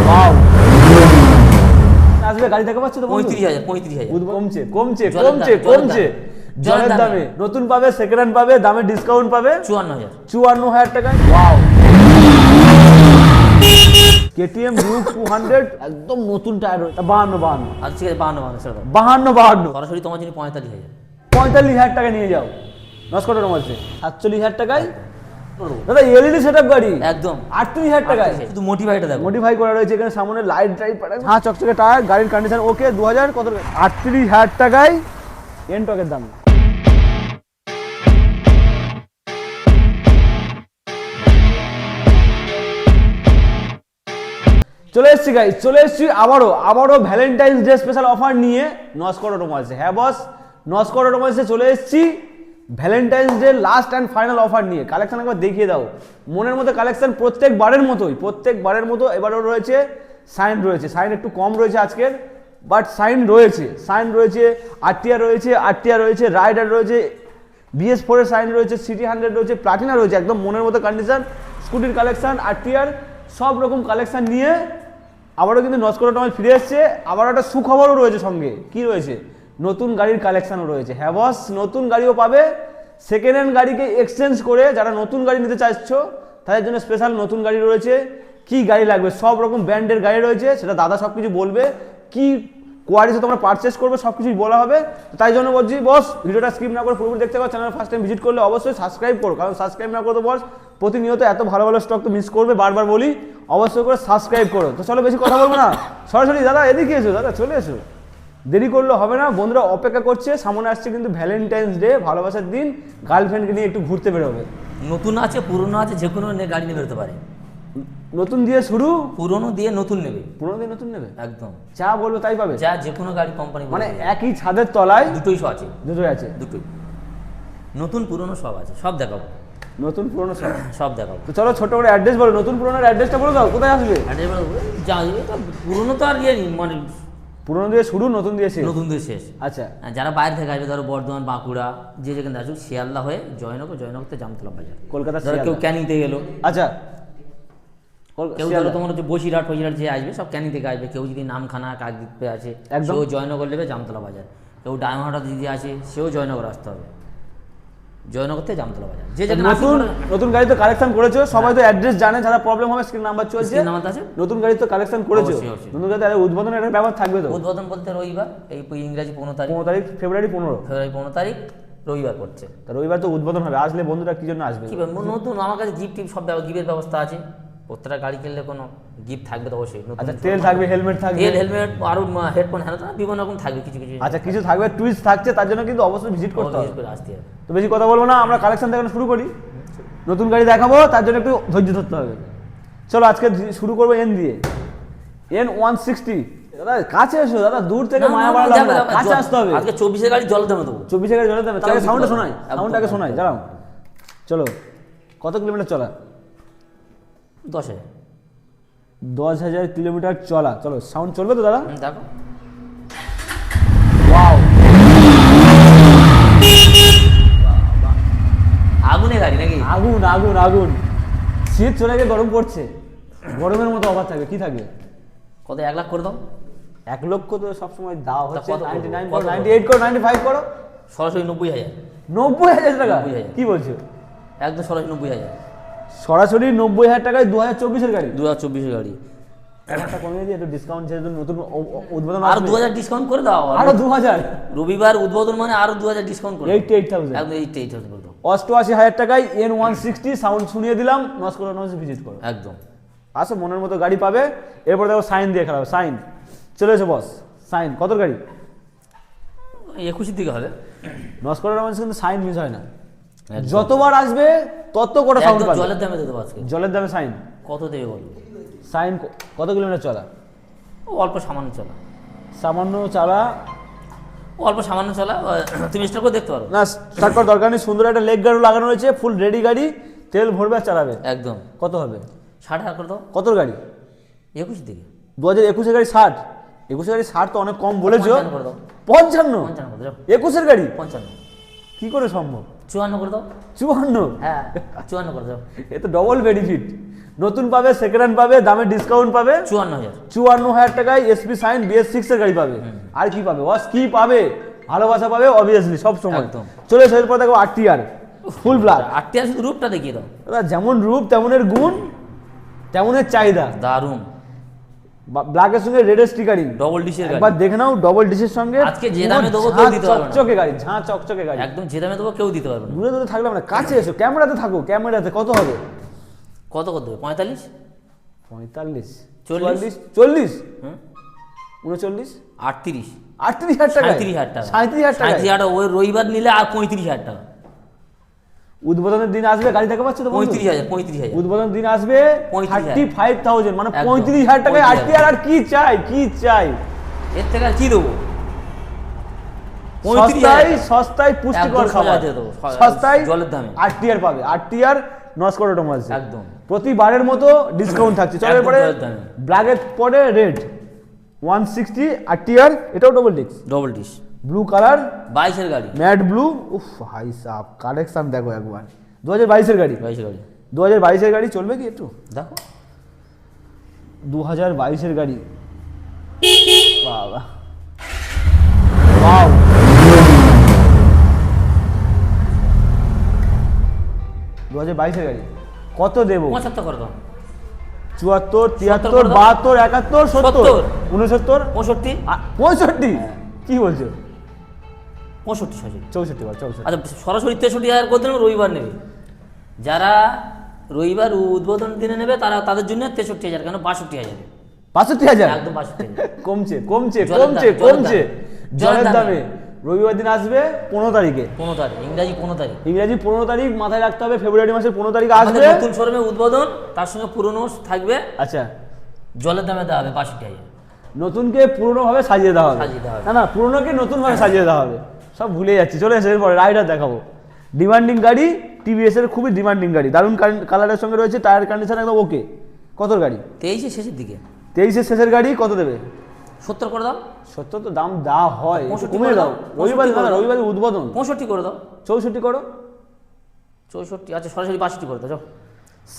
Wow আসবে গাড়ি দেখা পাচ্ছ তো 35,000 কমছে কমছে কমছে কমছে জলের দামে নতুন পাবে সেকেন্ড হ্যান্ড পাবে দামে ডিসকাউন্ট পাবে 54,000 টাকায় ওয়াও কেটিএম ডিউক 200 একদম নতুন টায়ার 52 আচ্ছা ঠিক আছে 52 52 সরাসরি তোমার জন্য 45,000 45,000 টাকা নিয়ে যাও নস্কোটা রয়েছে 47,000 টাকায় দাদা এলইডি সেটআপ গাড়ি একদম 38,000 টাকায় শুধু মোটিভাইটা দেখো মডিফাই করা রয়েছে এখানে সামনে লাইট টাইট পাঠায় হ্যাঁ চকচকে টায়ার গাড়ির কন্ডিশন ওকে 2000 কত 38,000 টাকায় এনটকের দাম চলে এসেছি গাইস চলে এসেছি আবারও ভ্যালেন্টাইন্স ডে স্পেশাল অফার নিয়ে নস্কর অটোমোবাইলসে হ্যাঁ বস নস্কর অটোমোবাইলসে চলে এসেছি Valentine's day last and final offer নিয়ে কালেকশন একবার দেখিয়ে দাও মনের মতো কালেকশন প্রত্যেকবারের মতো এবারও রয়েছে সাইন একটু কম রয়েছে আজকের বাট সাইন রয়েছে আরটিআর রয়েছে রাইডার রয়েছে BS4 এর সাইন রয়েছে সিটি 100 রয়েছে প্লাটিনা রয়েছে একদম মনের মতো কন্ডিশন স্কুটির কালেকশন আরটিআর সব রকম কালেকশন নিয়ে আবারও কিন্তু নস্কর অটোমোবাইল ফিরে এসছে আবার একটা সুখবরও রয়েছে সঙ্গে কি রয়েছে নতুন গাড়ির কালেকশনও রয়েছে হ্যাঁ বস নতুন গাড়িও পাবে সেকেন্ড হ্যান্ড গাড়িকে এক্সচেঞ্জ করে যারা নতুন গাড়ি নিতে চাইছো তাদের জন্য স্পেশাল নতুন গাড়ি রয়েছে কি গাড়ি লাগবে সব রকম ব্র্যান্ডের গাড়ি রয়েছে সেটা দাদা সব কিছু বলবে কি কোয়ালিটি তোমরা পারচেস করবে সব কিছুই বলা হবে তাই জন্য বলছি বস ভিডিওটা স্কিপ না করে পুরোপুরি দেখতে পারো চ্যানেল ফার্স্ট টাইম ভিজিট করলে অবশ্যই সাবস্ক্রাইব করো কারণ সাবস্ক্রাইব না করো তো বস প্রতিনিয়ত এত ভালো ভালো স্টক তো মিস করবে বারবার বলি অবশ্যই করে সাবস্ক্রাইব করো তো চলো বেশি কথা বলবো না সরাসরি দাদা এদিকে এসো দাদা চলে এসো দেরি করলে হবে না বন্ধুরা অপেক্ষা করছে সামনে আসছে কিন্তু ভ্যালেন্টাইন্স ডে ভালোবাসার দিন গার্লফ্রেন্ডকে নিয়ে একটু ঘুরতে বেরোবে নতুন আছে পুরনো আছে যে কোনো গাড়ি নিয়ে বেরোতে পারে নতুন দিয়ে শুরু পুরনো দিয়ে নতুন নেবে একদম যা বলবো তাই পাবে যা যে কোনো গাড়ি কোম্পানি মানে একই ছাদের তলায় দুটোই আছে দুটোই নতুন পুরনো সব আছে সব দেখাবো নতুন পুরনো সব দেখাবো তো চলো ছোট করে অ্যাড্রেস বলো নতুন পুরনোর অ্যাড্রেসটা বলে দাও কোথায় আসবে পুরনো তো আর ইয়ে মানে পুরনো দিয়ে শুরু নতুন দিয়ে শেষ আচ্ছা যারা বাইরে থেকে আসবে ধরো বর্ধমান বাঁকুড়া যে যেখানে আসুক শিয়ালদা হয়ে জয়নগর থেকে জামতলা বাজার কলকাতা ধরো কেউ ক্যানিং থেকে গেলো আচ্ছা কেউ ধরো তোমার হচ্ছে বসিরহাট যে আসবে সব ক্যানিং থেকে আসবে কেউ যদি নামখানা কাকদ্বীপে আছে সেও জয়নগর নেবে জামতলা বাজার কেউ ডায়মন্ড যদি আসে সেও জয়নগর আসতে হবে জয়নগর থেকে জামতলা বাজার যে নতুন গাড়ি তো কালেকশন করেছো সবাই তো অ্যাড্রেস জানে যারা প্রবলেম হবে স্ক্রিন নাম্বার চলছে নতুন গাড়ি তো কালেকশন করেছো নতুন গাড়িতে উদ্বোধনের একটা ব্যাপার থাকবে তো উদ্বোধন বলতে রবিবার এই ইংরেজি 15 তারিখ ফেব্রুয়ারি 15 তারিখ রবিবার পড়ছে রবিবার তো উদ্বোধন হবে আসলে বন্ধুরা কি জন্য আসবে নতুন আমার কাছে গিফট সব গিফটের ব্যবস্থা আছে প্রত্যেকটা গাড়ি কিনলে কোনো গিফট থাকবে তো অবশ্যই আচ্ছা তেল থাকবে হেলমেট থাকবে আরো হেডফোন বিভিন্ন রকম থাকবে কিছু আচ্ছা কিছু থাকবে টুইস্ট থাকছে তার জন্য কিন্তু অবশ্যই ভিজিট করতে হবে আসতে হবে তো বেশি কথা বলবো না আমরা কালেকশন দেখানো শুরু করি নতুন গাড়ি দেখাবো তার জন্য একটু ধৈর্য ধরতে হবে চলো আজকে শুরু করবো এন দিয়ে N160 দাদা কাছে এসো দাদা দূর থেকে মায়া বাড়া লাগবে কাছে আসতে হবে আজকে 24 গাড়ি জল দেবো 24 গাড়ি জল দেবো তাহলে সাউন্ডটাকে শোনাই দাঁড়াও চলো কত কিলোমিটার চলা 10,000 কিলোমিটার চলা চলো সাউন্ড চলবে তো দাদা দেখো ওয়াও আগুনের গাড়ি নাকি আগুন শীত চলে গিয়ে গরম পড়ছে গরমের মতো অফার থাকবে কি থাকবে কত 1 লাখ করে দাও 1 লক্ষ তো সবসময় দাও হচ্ছে 99 করো 98 করো 95 করো সরাসরি 90,000 90,000 টাকা কি বলছো একদম সরাসরি 90,000 টাকায় 2024 এর গাড়ি 2024 এর গাড়ি একটা কমিয়ে দিয়ে একটু ডিসকাউন্ট যেহেতু নতুন উদ্বোধন আর 2000 ডিসকাউন্ট করে দাও আরো 2000 রবিবার উদ্বোধন মানে আরো 2000 ডিসকাউন্ট করে 88,000 একদম 88,000 করে দাও 88,000 টাকায় N160 সাউন্ড শুনিয়ে দিলাম নস্কর ভিজিট করো একদম আসো মনের মতো গাড়ি পাবে এরপর দেখো সাইন দিয়ে খেলাবে সাইন চলে এসো বস সাইন কত গাড়ি 21 দিকে হবে নস্কর কিন্তু সাইন মিস হয় না যতবার আসবে তত করে সাউন্ড পাবে জলের দামে দেবো আজকে জলের দামে সাইন কত দেবে বলো সাইন কত কিলোমিটার চলা অল্প সামান্য চলা তুমি স্টার্ট করে দেখতে পারো না স্টার্ট করার দরকার নেই সুন্দর একটা লেগ গার্ড লাগানো রয়েছে ফুল রেডি গাড়ি তেল ভরবে আর চালাবে একদম কত হবে 60,000 করে দাও কত গাড়ি 21 দিকে 2021 এর গাড়ি 60 21 এর গাড়ি 60 তো অনেক কম বলেছো 55 21 এর গাড়ি 55 কি করে সম্ভব 54 করে দাও 54 হ্যাঁ 54 করে দাও এ তো ডবল বেনিফিট নতুন পাবে, সেকেন্ড হ্যান্ড পাবে, দামে ডিসকাউন্ট পাবে। 54,000 টাকায় এসপি শাইন BS6 এর গাড়ি পাবে। আর কি পাবে বস, কি পাবে? ভালোবাসা পাবে অবভিয়াসলি সব সময়। একদম। চলে এসে এরপর দেখো RTR ফুল ব্ল্যাক। 8 শুধু রূপটা দেখিয়ে দাও। এবার যেমন রূপ তেমনের গুণ, তেমনের চাহিদা। দারুণ। ব্ল্যাকের সঙ্গে রেড স্টিকারিং, ডবল ডিশের গাড়ি। একবার দেখে নাও, ডবল ডিশের সঙ্গে। আজকে যে দামে দেবো কেউ দিতে পারবে না। চকচকে গাড়ি, ঝাঁ চকচকে গাড়ি, একদম যে দামে দেবো কেউ দিতে পারবে না। দূরে দূরে থাকলাম না, কাছে এসো, ক্যামেরাতে থাকো, ক্যামেরাতে কত হবে? কত দেবে? 45, 45, 40, 40, হুম, 39, 38, 38,000 টাকা, 37,000 টাকা, 37,000 টাকা। 37,000 ওই রবিবার নিলে আর 35,000 টাকা। উদ্বোধনের দিন আসবে, গাড়ি দেখা পাচ্ছ তো বন্ধু? 35,000। উদ্বোধনের দিন আসবে 35,000 35,000, মানে একদম, 35,000 টাকায় 35,000 RTR। আর কি চাই, কি চাই? এর থেকে আর কি দেবো? সস্তায় পুষ্টিকর একদম খাবার, সোজা দিয়ে দেবো, সস্তায় জলের দামে। RTR পাবে। RTR নস্কর অটোমোবাইলস একদম। প্রতিবারের মতো ডিসকাউন্ট থাকছে। চলো একদম এরপরে জলের দামে। ব্ল্যাকের পরে রেড 160 RTR, এটাও double disc, double dish, blue colour, 22 এর গাড়ি। Matte blue. উফ হাই সাপ, কালেকশন দেখো একবার। 2022 এর গাড়ি, 22 এর গাড়ি 2022 এর গাড়ি চলবে কি একটু? দেখো। 2022 এর গাড়ি, বাবা ওয়াও। 2022 এর গাড়ি কত দেবো? 75 করে দাও। 74, 73, করে দাও। 72, 71, 70, 69, 65, 65, কি বলছো? 65, 64 বার, 64। আচ্ছা সরাসরি 63,000 করে দিলাম, রবিবার নেবে যারা, রবিবার উদ্বোধন দিনে নেবে তারা, তাদের জন্য 63,000 কেন 62,000। 65,000 একদম 62,000। কমছে কমছে জলের কমছে দামে, কমছে জলের জলের দামে। দামে। রবিবার দিন আসবে 15 তারিখে, 15 তারিখ, ইংরাজি 15 তারিখ। ইংরেজি 15 তারিখ মাথায় রাখতে হবে। ফেব্রুয়ারি মাসের 15 তারিখ আমাদের আসবে। নতুন শোরুমে উদ্বোধন, তার সঙ্গে পুরনো থাকবে। আচ্ছা, জলের দামে দেওয়া হবে 62,000। নতুনকে পুরনো ভাবে সাজিয়ে দেওয়া হবে। সাজিয়ে দেওয়া হবে। না না, পুরনোকে নতুন ভাবে সাজিয়ে দেওয়া হবে। সব ভুলে যাচ্ছি। চলে এসে এরপরে রাইডার দেখাবো। ডিমান্ডিং গাড়ি, TVS এর খুবই ডিমান্ডিং গাড়ি, দারুণ কালারের সঙ্গে রয়েছে, টায়ার কন্ডিশন একদম ওকে। কত গাড়ি? 23 শেষের দিকে। 23 শেষের গাড়ি কত দেবে? 70 করে দাও। 70 তো দাম দা হয়, একটু 65 কমিয়ে করে দাও। দাও। রবিবার 65 করে দাও। রবিবার উদ্বোধন, 65 করে দাও। 64 করো। 64, আচ্ছা সরাসরি 62 করে দাও। যাও।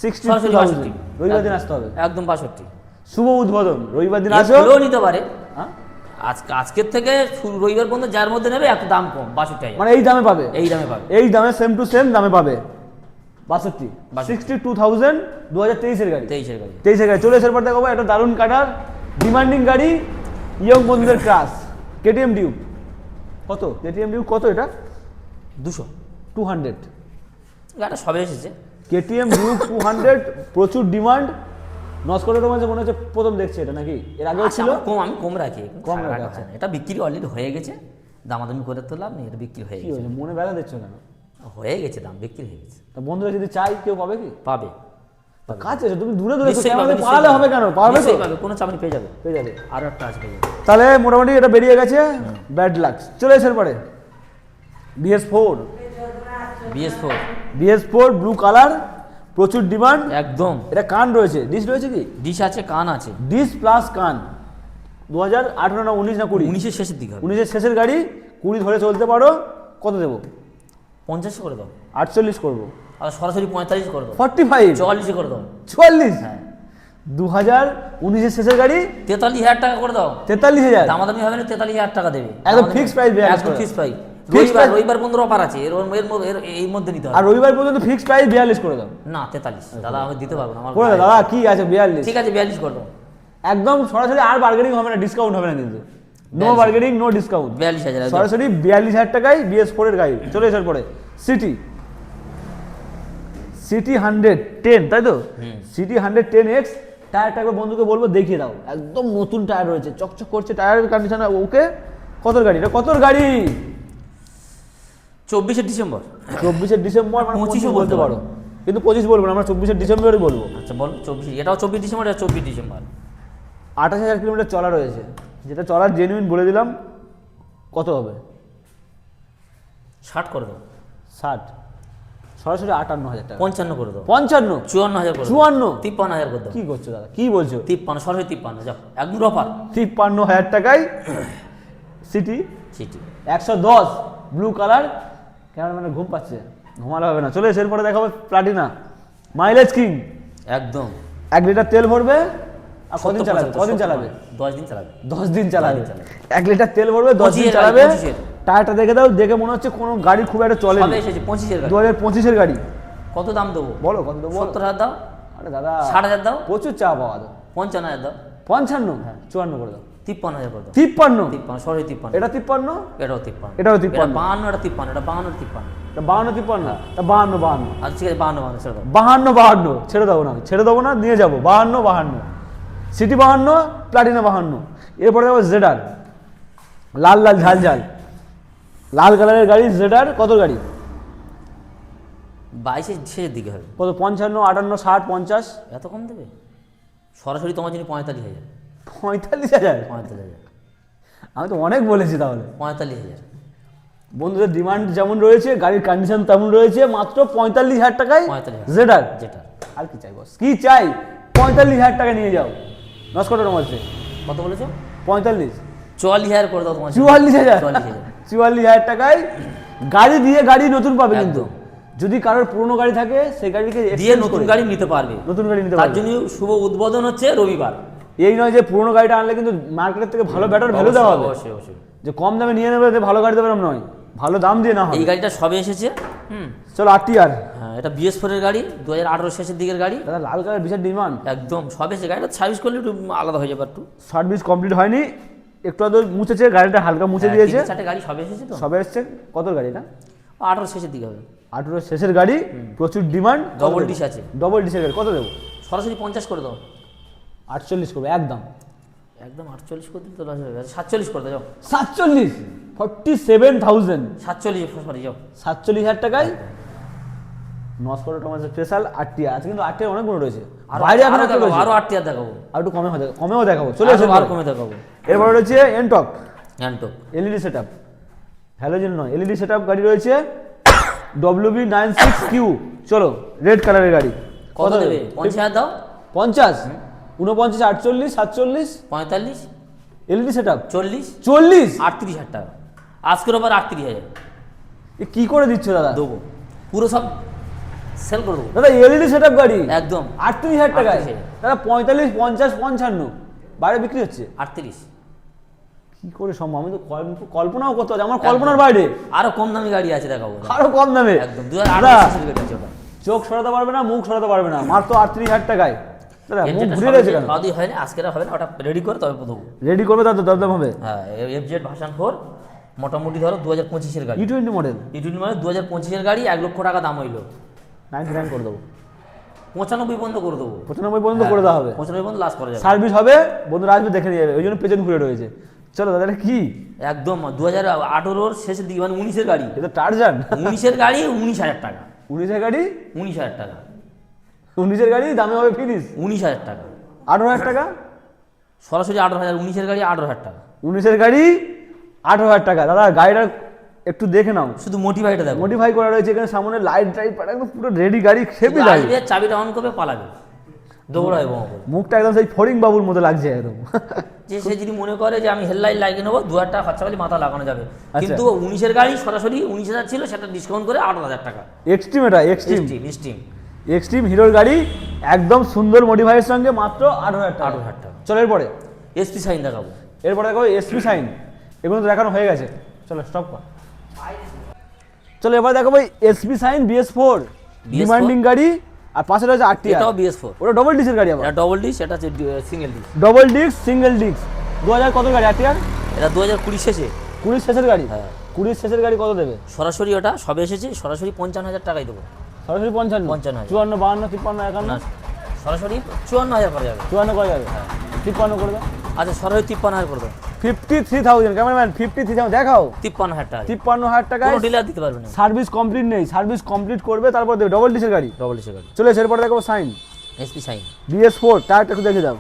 60,000 62, রবিবার দিন আসতে হবে। একদম 62। শুভ উদ্বোধন, রবিবার দিন এর আসো। হলেও নিতে পারে। হ্যাঁ? আজকের থেকে রবিবার পর্যন্ত যার মধ্যে নেবে একটু দাম কম, 62,000। মানে এই দামে পাবে, এই দামে পাবে। এই দামে সেম টু সেম দামে পাবে। 62, 62,000, 2023 এর গাড়ি। 23 এর গাড়ি। 23 এর গাড়ি। চলে এসে পর দেখাবো একটা দারুণ কাটার ডিমান্ডিং গাড়ি, ইয়ং বন্ধুদের ক্রাশ, KTM ডিউক। কত KTM ডিউক? কত এটা? 200। 200 গাড়িটা সবে এসেছে। KTM ডিউক 200, প্রচুর ডিমান্ড। নস্করের মাঝে মনে হচ্ছে প্রথম দেখছে এটা, নাকি এর আগেও আচ্ছা, ছিল? আমি কম রাখি। কম রাখা, আচ্ছা। এটা বিক্রি অলরেডি হয়ে গেছে, দামাদামি করে তো লাভ নেই, এটা বিক্রি হয়ে কি গেছে। হয়েছে, মনে ব্যথা দিচ্ছ কেন? হয়ে গেছে, দাম বিক্রি হয়ে গেছে। তা বন্ধুরা যদি চাই কেউ পাবে কি? পাবে। কাছে এসো, তুমি দূরে দূরে নিশ্চয়ই পাবে, ক্যামেরাতে নিশ্চয়ই পালালে হবে কেন? পাবে তো? নিশ্চয়ই পাবে, কোনো চাপ নেই, পেয়ে যাবে। পেয়ে যাবে। আরো একটা আসবে। তাহলে মোটামুটি এটা বেরিয়ে গেছে। Bad lucks. চলে এসে পরে BS4, BS4 ব্লু কালার, প্রচুর ডিমান্ড। একদম। এটা কান রয়েছে, ডিস রয়েছে কি? ডিশ আছে, কান আছে। ডিস প্লাস কান। 2018 না 19 না 20? 19-এর শেষের দিকে হবে। 19-এর শেষের গাড়ি, 20 ধরে চলতে পারো। কত দেবো? 50 করে দাও। 48 করবো। আর সরাসরি 45 করে দাও। 45, 44 করে দাও। 44, হ্যাঁ। 2019-এর শেষের গাড়ি, 43,000 টাকা করে দাও। 43,000, দামাদামি হবে না, 43,000 টাকা দেবে। একদম fixed price দেয়া আছে। একদম ফিক্স প্রাইস। Fixed price। রবিবার বন্ধ অফার আছে, এর মধ্যে নিতে আর হবে। রবিবার পর্যন্ত ফিক্সড প্রাইস 42 করে দাও। না 43 দাদা, আমি দিতে পারবো না আমার। করে দাও দাদা, কি আছে 42? ঠিক আছে 42 করে দাও। একদম সরাসরি, আর বার্গেনিং হবে না, ডিসকাউন্ট হবে না কিন্তু। No 42 bargaining, no discount. 42,000 একদম। সরাসরি 42,000 টাকায় BS4 এর গাড়ি। চলে আসার পরে সিটি 110, তাই তো? সিটি 110X টায়ারটা একবার বন্ধুকে বলবো দেখিয়ে দাও। একদম নতুন টায়ার রয়েছে, চকচক করছে, টায়ারের কন্ডিশন ওকে। কতর গাড়ি এটা? কতর গাড়ি? 24 ডিসেম্বর। 24 ডিসেম্বর, মানে 25 25 বলতে পারো, কিন্তু 25 বলবো না, আমরা 24 ডিসেম্বরই বলবো। আচ্ছা বল 24, এটাও 24 ডিসেম্বর, এটা 24 ডিসেম্বর। 28,000 কিলোমিটার চলা রয়েছে, যেটা চলার জেনুইন বলে দিলাম। কত হবে? 60 করে দাও। 60, সরাসরি 58,000 টাকা। 55 করে দাও। 55, 54,000 করে দাও। 54, 53,000 করে দাও। কি করছো দাদা, কি বলছো? 53, সরাসরি 53, যাও একদম অফার। 53,000 টাকায় সিটি সিটি 110 ব্লু কালার। ক্যামেরাম্যানের ঘুম পাচ্ছে, ঘুমালে হবে না। চলে এসে এরপরে দেখাবো প্লাটিনা, মাইলেজ কিং। একদম 1 লিটার তেল ভরবে আর কদিন চালাবে? কদিন চালাবে? 10 দিন চালাবে। 10 দিন চালাবে। 10 দিন চালাবে। 1 লিটার তেল ভরবে 10 দিন 25 চালাবে। 25 টায়ারটা দেখে দাও, দেখে মনে হচ্ছে কোনো গাড়ি খুব একটা চলে সবে এসেছে 25 এর গাড়ি। 2025 এর গাড়ি। কত দাম দেবো? বলো কত দেবো? 70,000 দাও। আরে দাদা 60,000 দাও। প্রচুর চা পাওয়া দাও। 55,000 দাও। 55 54 করে দাও। 53,000 করে দাও। 53 53 সরি 53। এটা 53 এটাও 53। এটাও এটা 53 52 এটা 53 এটা 52 53। এটা 52 53 তা 52 আচ্ছা ঠিক আছে 52 ছেড়ে দাও। 52 ছেড়ে দেবো না, ছেড়ে দেবো না, নিয়ে যাবো 52 সিটি 52 প্লাটিনা 52। এরপরে যাবো জেডার, লাল লাল ঝাল ঝাল লাল কালারের গাড়ি জেডার। কত গাড়ি? 22 শেষের দিকে হবে। কত? 55 58 60 50 এত কম দেবে? সরাসরি তোমার জন্য 45,000। 45,000? 45,000। আমি তো অনেক বলেছি তাহলে। 45,000। বন্ধুদের ডিমান্ড যেমন রয়েছে, গাড়ির কন্ডিশন তেমন রয়েছে, মাত্র 45,000 টাকায় 45,000 জেডার। যেটা আর কি চাই বস? কি চাই? 45,000 টাকা নিয়ে যাও। নস্কোটা রমাসে কত বলেছো? 45 44,000 করে দাও তোমার। 44,000 44,000 44,000 টাকায় গাড়ি দিয়ে গাড়ি নতুন পাবে। কিন্তু একদম। যদি কারোর পুরনো গাড়ি থাকে সেই গাড়িকে দিয়ে exchange নতুন করে গাড়ি নিতে পারবে। নতুন গাড়ি নিতে তার পারবে। জন্য শুভ উদ্বোধন হচ্ছে রবিবার। এই নয় যে পুরনো গাড়িটা আনলে কিন্তু মার্কেটের থেকে ভালো ব্যাটার ভ্যালু দেওয়া হবে। অবশ্যই অবশ্যই। যে কম দামে নিয়ে নেবে যে ভালো গাড়ি দেবে এরকম নয়, ভালো দাম দিয়ে না হবে। এই গাড়িটা সবে এসেছে। চলো আরটিআর। হ্যাঁ এটা BS4 এর গাড়ি, 2018 শেষের দিকের গাড়ি। দাদা লাল কালার বিশাল ডিমান্ড। একদম সবে এসে গাড়িটা সার্ভিস করলে একটু আলাদা হয়ে যাবে একটু। সার্ভিস কমপ্লিট হয়নি, একটু আধ মুছেছে, গাড়িটা হালকা মুছে দিয়েছে। 3-4টে গাড়ি সবে এসেছে তো। সবে এসছে। কত গাড়ি এটা? 18 শেষের দিকে হবে। 18 শেষের গাড়ি, প্রচুর ডিমান্ড। ডবল ডিশ আছে। ডবল ডিশের গাড়ি কত দেবো? সরাসরি 50 করে দাও। 48 করবো একদম। একদম 48 করে দিলে তো লস হবে। 47 করে দাও। 47 47,000 47 সরি যাও। 47,000 টাকায় নস্কোটা টমাস স্পেশাল আরটিআর আছে। কিন্তু আরটিআর অনেক গুণ রয়েছে, আরো বাইরে এখন দেখাবো, আরো 8 দেখাবো। আর একটু কমেও দেখাবো। চলে আসুন আর কমে দেখাবো। এরপরে রয়েছে এনটক হ্যান্ডটক এলইডি সেটআপ, হ্যালোজেন নয়, এলইডি সেটআপ গাড়ি রয়েছে WB96Q। চলো রেড কালারের গাড়ি। কত দেবে? 50,000 দাও। 50 49 48 47 45 এলইডি সেটআপ 40 40 38,000 টাকা। আজকের ওপর 38,000 এ কি করে দিচ্ছ দাদা? দেবো, পুরো সব সেল করে দেবো। দাদা এলইডি সেটআপ গাড়ি একদম 38,000 টাকায়। 38,000 দাদা 45 50 55 বাইরে বিক্রি হচ্ছে। 38। কি করে সম্ভব? আমি তো কল্পনাও করতে পারছি, আমার কল্পনার বাইরে। আরো কম দামি গাড়ি আছে দেখাবো। আরো কম দামে। একদম 2018 শেষের গাড়ি আছে ওটা। চোখ সরাতে পারবে না, মুখ সরাতে পারবে না, মাত্র 38,000 টাকায়। দাদা এর মুখ যেটা ঘুরে সবে রয়েছে কেন? খাওয়া দিয়ে হয় না, আজকের হবে না, ওটা রেডি করে তবে দেবো। রেডি করবে তার তো দরদাম হবে। হ্যাঁ FZ ভার্সন 4 মোটামুটি ধরো 2025 এর গাড়ি। E20 মডেল E20 মানে 2025 এর গাড়ি, 1 লক্ষ টাকা দাম হইলো। 99 করে দেবো। 95 পর্যন্ত করে দেবো। 95 পর্যন্ত করে দেওয়া হবে। 95 পর্যন্ত লাস্ট করা যাবে। সার্ভিস হবে, বন্ধুরা আসবে দেখে নিয়ে যাবে, ওই জন্য পেছন ঘুরে রয়েছে। চলো দাদা এটা কি? একদম 2018 শেষের দিকে মানে 19 এর গাড়ি। এটা টারজান। 19 এর গাড়ি 19,000 টাকা। 19 এর গাড়ি 19,000 টাকা। 19 এর গাড়ি দামে হবে ফিনিশ 19,000 টাকা। 18,000 টাকা। সরাসরি 18,000। 19 এর গাড়ি 18,000 টাকা। 19 এর গাড়ি 18,000 টাকা। দাদা গাড়িটা একটু দেখে নাও, শুধু মোটিভাইটা দেখো। মডিফাই করা রয়েছে এখানে, সামনে লাইট টাইট একদম পুরো রেডি গাড়ি, খেপে গাড়ি। আসবে, চাবিটা অন করবে, পালাবে, দৌড়াবে বোমা করে। মুখটা একদম সেই ফড়িং বাবুর মতো লাগছে একদম। যে সে যদি মনে করে যে আমি হেডলাইট লাগিয়ে নেবো, 2,000 টাকা খরচা করলে মাথা লাগানো যাবে। আচ্ছা। কিন্তু 19 এর গাড়ি সরাসরি 19,000 ছিল, সেটা ডিসকাউন্ট করে 18,000 টাকা। এক্সট্রিম, এটা এক্সট্রিম স্টিম এক্সট্রিম হিরোর গাড়ি, একদম সুন্দর মডিফাইয়ের সঙ্গে মাত্র 18,000 টাকা। 18,000 টাকা। চলো এরপরে SP সাইন দেখাবো। এরপরে দেখো এসপি সাইন, এগুলো তো দেখানো হয়ে গেছে। চলো স্টপ কর। চলো এবার দেখো ভাই এসপি সাইন BS4 ডিমান্ডিং গাড়ি, আর পাশে রয়েছে আরটিআর। এটাও BS4। ওটা ডবল ডিসের গাড়ি আবার। এটা ডবল ডিস্ক, এটা হচ্ছে single disc. Double disc single disc 2000 কত গাড়ি আরটিআর? এটা 2020 শেষে। 20 শেষের গাড়ি। হ্যাঁ। 20 শেষের গাড়ি কত দেবে? সরাসরি ওটা সবে এসেছে, সরাসরি 55,000 টাকাই দেবো। সরাসরি 55 55,000 54 52 53 51 না, সরাসরি 54,000 করা যাবে। 54 করা যাবে। 53 করে দাও। আচ্ছা সরাসরি 53,000 করে দাও। 53,000 ক্যামেরাম্যান 53,000 দেখাও। 53,000 টাকা। 53,000 টাকায় কোনো ডিলার দিতে পারবে না। সার্ভিস কমপ্লিট নেই, সার্ভিস কমপ্লিট করবে তারপর দেবে। ডবল ডিসের গাড়ি। ডবল ডিস্কের গাড়ি। চলে এসে এরপরে দেখো সাইন SP সাইন BS4 টায়ারটা একটু দেখে দাও,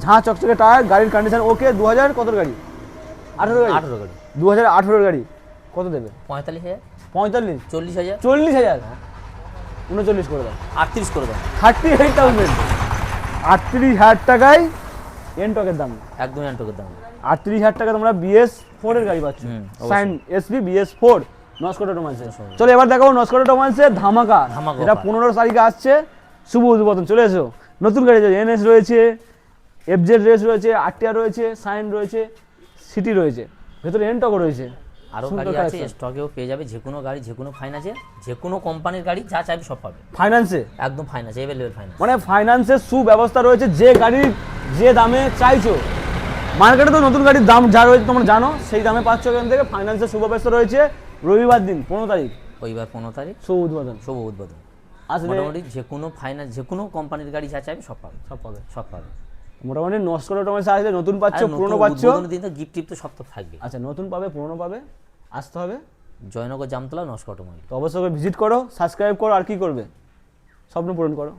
ঝাঁ চকচকে টায়ার, গাড়ির কন্ডিশন ওকে। 2000 কত গাড়ি? 18 গাড়ি। 18 গাড়ি। 2018 গাড়ি কত দেবে? 45,000 45 40,000 40,000 39 করে দাও। 38 করে দাও। 38,000 38,000 টাকায় এনটকের দাম। একদম অ্যান্টোকের দাম। 38,000 টাকা তোমরা BS4 এর গাড়ি পাচ্ছ। অবশ্যই। সাইন SB BS4 নস্কোটা টোমাসে। চলো এবার দেখো নস্কোটা টোমাসে ধামাকা, ধামাকা এটা offer। 15 তারিখে আসছে, শুভ উদ্বোধন। চলে এসো নতুন গাড়ি আছে, এনএস রয়েছে, এফজেড রেস রয়েছে, আরটিআর রয়েছে, সাইন রয়েছে, সিটি রয়েছে, ভেতরে এনটক রয়েছে। আরও সুন্দর গাড়ি আছে, collection। স্টকেও পেয়ে যাবে, যে কোনো গাড়ি, যে কোনো ফাইন্যান্সে, যে কোনো কোম্পানির গাড়ি যা চাইবে সব পাবে, ফাইন্যান্সে, একদম ফাইন্যান্স, এভেলেবেল ফাইন্যান্স। মানে ফাইন্যান্সের সুব্যবস্থা রয়েছে, যে গাড়ির যে দামে চাইছো, মার্কেটে তো নতুন গাড়ির দাম যা রয়েছে তোমরা জানো, সেই দামে পাচ্ছ এখান থেকে। ফাইন্যান্সের সুব্যবস্থা রয়েছে। রবিবার দিন 15 তারিখ ওইবার 15 তারিখ শুভ উদ্বোধন, শুভ উদ্বোধন। আসলে মোটামুটি যে কোনো ফাইন্যান্স, যে কোনো কোম্পানির গাড়ি যা চাইবে সব পাবে, সব পাবে। সব পাবে। মোটামুটি নস্কর অটোমোবাইলস আসলে নতুন পাচ্ছ, আর নতুন পুরনো পাচ্ছ। উদ্বোধনের দিন তো গিফট টিপ তো সব তো থাকবে। আচ্ছা, নতুন পাবে, পুরনো পাবে, আসতে হবে। জয়নগর, জামতলা, নস্কর অটোমোবাইল। তো অবশ্যই ভিজিট করো, সাবস্ক্রাইব করো, আর কি করবে, স্বপ্ন পূরণ করো।